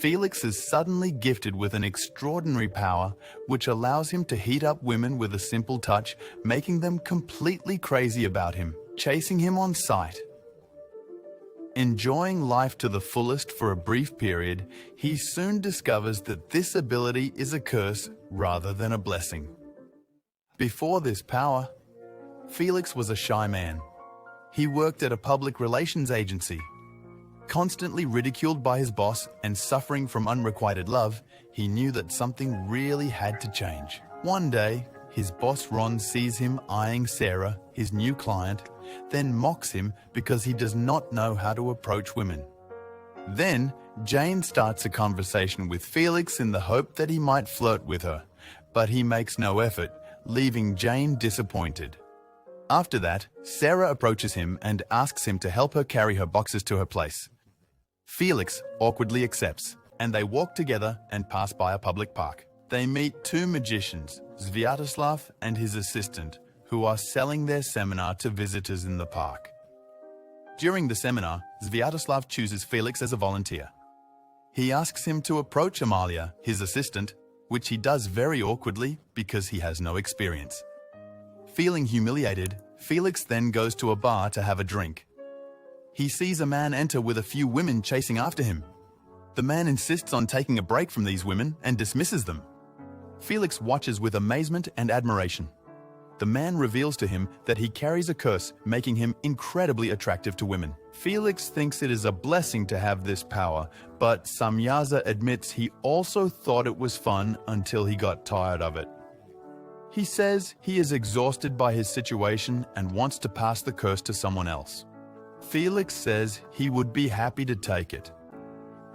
Felix is suddenly gifted with an extraordinary power which allows him to heat up women with a simple touch, making them completely crazy about him, chasing him on sight. Enjoying life to the fullest for a brief period, he soon discovers that this ability is a curse rather than a blessing. Before this power, Felix was a shy man. He worked at a public relations agency. Constantly ridiculed by his boss and suffering from unrequited love, he knew that something really had to change. One day, his boss Ron sees him eyeing Sarah, his new client, then mocks him because he does not know how to approach women. Then, Jane starts a conversation with Felix in the hope that he might flirt with her, but he makes no effort, leaving Jane disappointed. After that, Sarah approaches him and asks him to help her carry her boxes to her place. Felix awkwardly accepts, and they walk together and pass by a public park. They meet two magicians, Sviatoslav and his assistant, who are selling their seminar to visitors in the park. During the seminar, Sviatoslav chooses Felix as a volunteer. He asks him to approach Amalia, his assistant, which he does very awkwardly because he has no experience. Feeling humiliated, Felix then goes to a bar to have a drink. He sees a man enter with a few women chasing after him. The man insists on taking a break from these women and dismisses them. Felix watches with amazement and admiration. The man reveals to him that he carries a curse, making him incredibly attractive to women. Felix thinks it is a blessing to have this power, but Semyaza admits he also thought it was fun until he got tired of it. He says he is exhausted by his situation and wants to pass the curse to someone else. Felix says he would be happy to take it.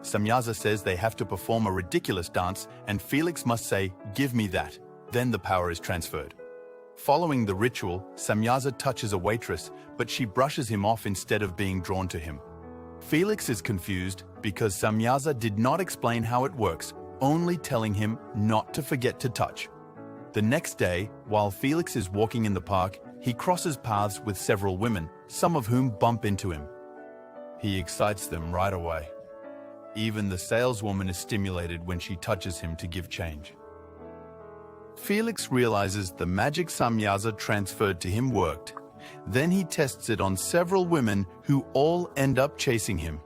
Semyaza says they have to perform a ridiculous dance and Felix must say, "Give me that." Then the power is transferred. Following the ritual, Semyaza touches a waitress, but she brushes him off instead of being drawn to him. Felix is confused because Semyaza did not explain how it works, only telling him not to forget to touch. The next day, while Felix is walking in the park, he crosses paths with several women, some of whom bump into him. He excites them right away. Even the saleswoman is stimulated when she touches him to give change. Felix realizes the magic Semyaza transferred to him worked. Then he tests it on several women who all end up chasing him.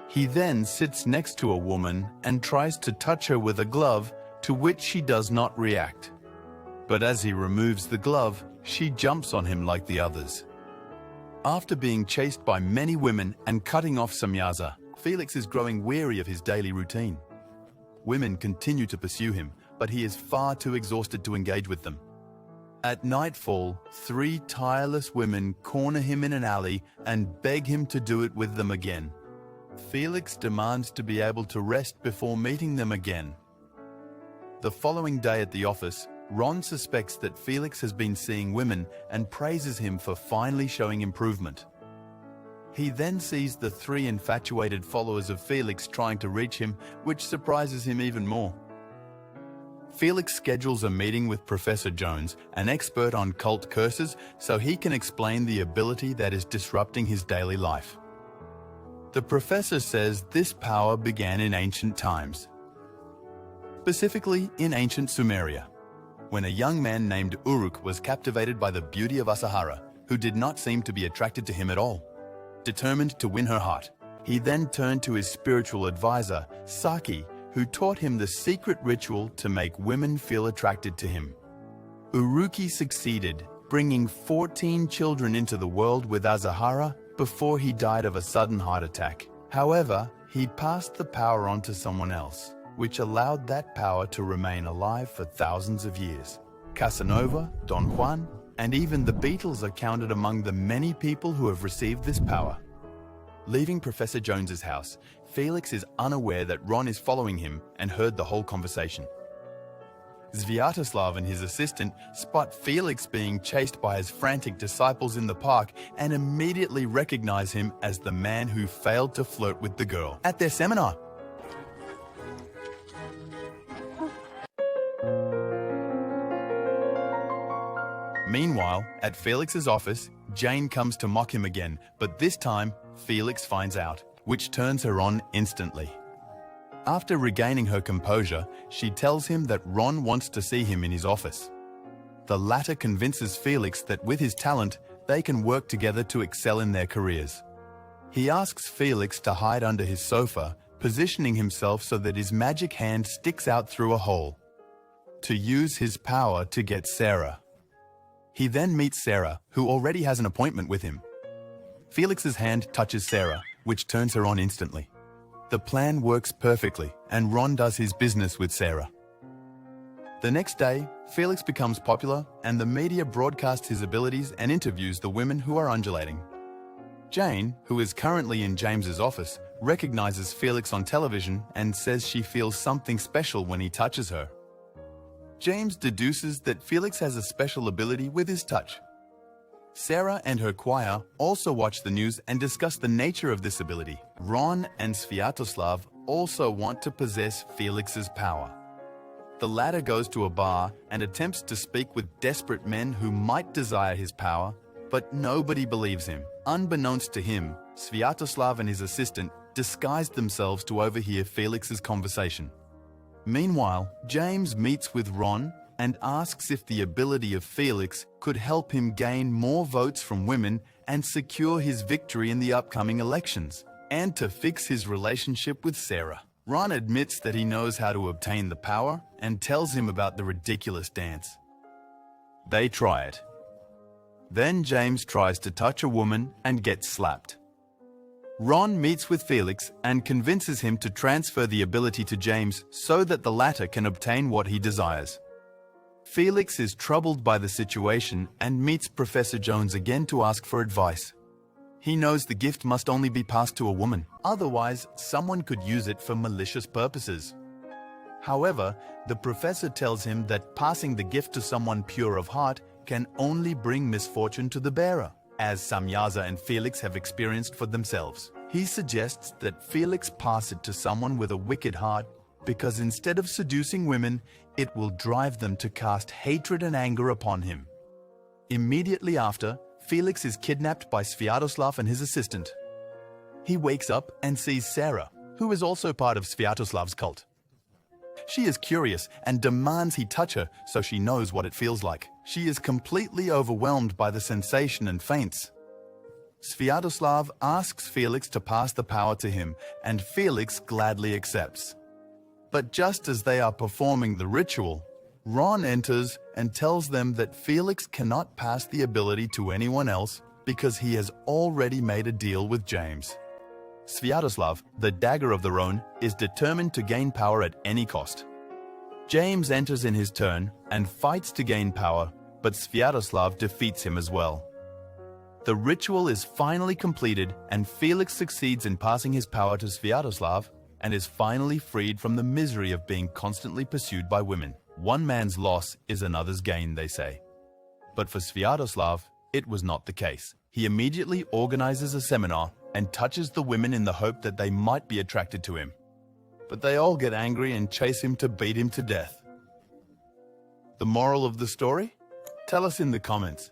He then sits next to a woman and tries to touch her with a glove, to which she does not react. But as he removes the glove, she jumps on him like the others. After being chased by many women and cutting off Semyaza, Felix is growing weary of his daily routine. Women continue to pursue him, but he is far too exhausted to engage with them. At nightfall, 3 tireless women corner him in an alley and beg him to do it with them again. Felix demands to be able to rest before meeting them again. The following day at the office, Ron suspects that Felix has been seeing women and praises him for finally showing improvement. He then sees the 3 infatuated followers of Felix trying to reach him, which surprises him even more. Felix schedules a meeting with Professor Jones, an expert on cult curses, so he can explain the ability that is disrupting his daily life. The professor says this power began in ancient times, specifically in ancient Sumeria, when a young man named Uruk was captivated by the beauty of Asahara, who did not seem to be attracted to him at all. Determined to win her heart, he then turned to his spiritual advisor, Saki, who taught him the secret ritual to make women feel attracted to him. Uruki succeeded, bringing 14 children into the world with Asahara before he died of a sudden heart attack. However, he passed the power on to someone else, which allowed that power to remain alive for thousands of years. Casanova, Don Juan, and even the Beatles are counted among the many people who have received this power. Leaving Professor Jones's house, Felix is unaware that Ron is following him and heard the whole conversation. Sviatoslav and his assistant spot Felix being chased by his frantic disciples in the park and immediately recognize him as the man who failed to flirt with the girl at their seminar. Meanwhile, at Felix's office, Jane comes to mock him again, but this time, Felix finds out, which turns her on instantly. After regaining her composure, she tells him that Ron wants to see him in his office. The latter convinces Felix that with his talent, they can work together to excel in their careers. He asks Felix to hide under his sofa, positioning himself so that his magic hand sticks out through a hole, to use his power to get Sarah. He then meets Sarah, who already has an appointment with him. Felix's hand touches Sarah, which turns her on instantly. The plan works perfectly, and Ron does his business with Sarah. The next day, Felix becomes popular, and the media broadcasts his abilities and interviews the women who are undulating. Jane, who is currently in James's office, recognizes Felix on television and says she feels something special when he touches her. James deduces that Felix has a special ability with his touch. Sarah and her choir also watch the news and discuss the nature of this ability. Ron and Sviatoslav also want to possess Felix's power. The latter goes to a bar and attempts to speak with desperate men who might desire his power, but nobody believes him. Unbeknownst to him, Sviatoslav and his assistant disguised themselves to overhear Felix's conversation. Meanwhile, James meets with Ron and asks if the ability of Felix could help him gain more votes from women and secure his victory in the upcoming elections, and to fix his relationship with Sarah. Ron admits that he knows how to obtain the power and tells him about the ridiculous dance. They try it. Then James tries to touch a woman and gets slapped. Ron meets with Felix and convinces him to transfer the ability to James so that the latter can obtain what he desires. Felix is troubled by the situation and meets Professor Jones again to ask for advice. He knows the gift must only be passed to a woman, otherwise someone could use it for malicious purposes. However, the professor tells him that passing the gift to someone pure of heart can only bring misfortune to the bearer, as Samyaza and Felix have experienced for themselves. He suggests that Felix pass it to someone with a wicked heart because instead of seducing women, it will drive them to cast hatred and anger upon him. Immediately after, Felix is kidnapped by Sviatoslav and his assistant. He wakes up and sees Sarah, who is also part of Sviatoslav's cult. She is curious and demands he touch her so she knows what it feels like. She is completely overwhelmed by the sensation and faints. Sviatoslav asks Felix to pass the power to him, and Felix gladly accepts. But just as they are performing the ritual, Ron enters and tells them that Felix cannot pass the ability to anyone else because he has already made a deal with James. Sviatoslav, the dagger of the Rhone, is determined to gain power at any cost. James enters in his turn and fights to gain power, but Sviatoslav defeats him as well. The ritual is finally completed and Felix succeeds in passing his power to Sviatoslav and is finally freed from the misery of being constantly pursued by women. One man's loss is another's gain, they say. But for Sviatoslav, it was not the case. He immediately organizes a seminar and touches the women in the hope that they might be attracted to him. But they all get angry and chase him to beat him to death. The moral of the story? Tell us in the comments.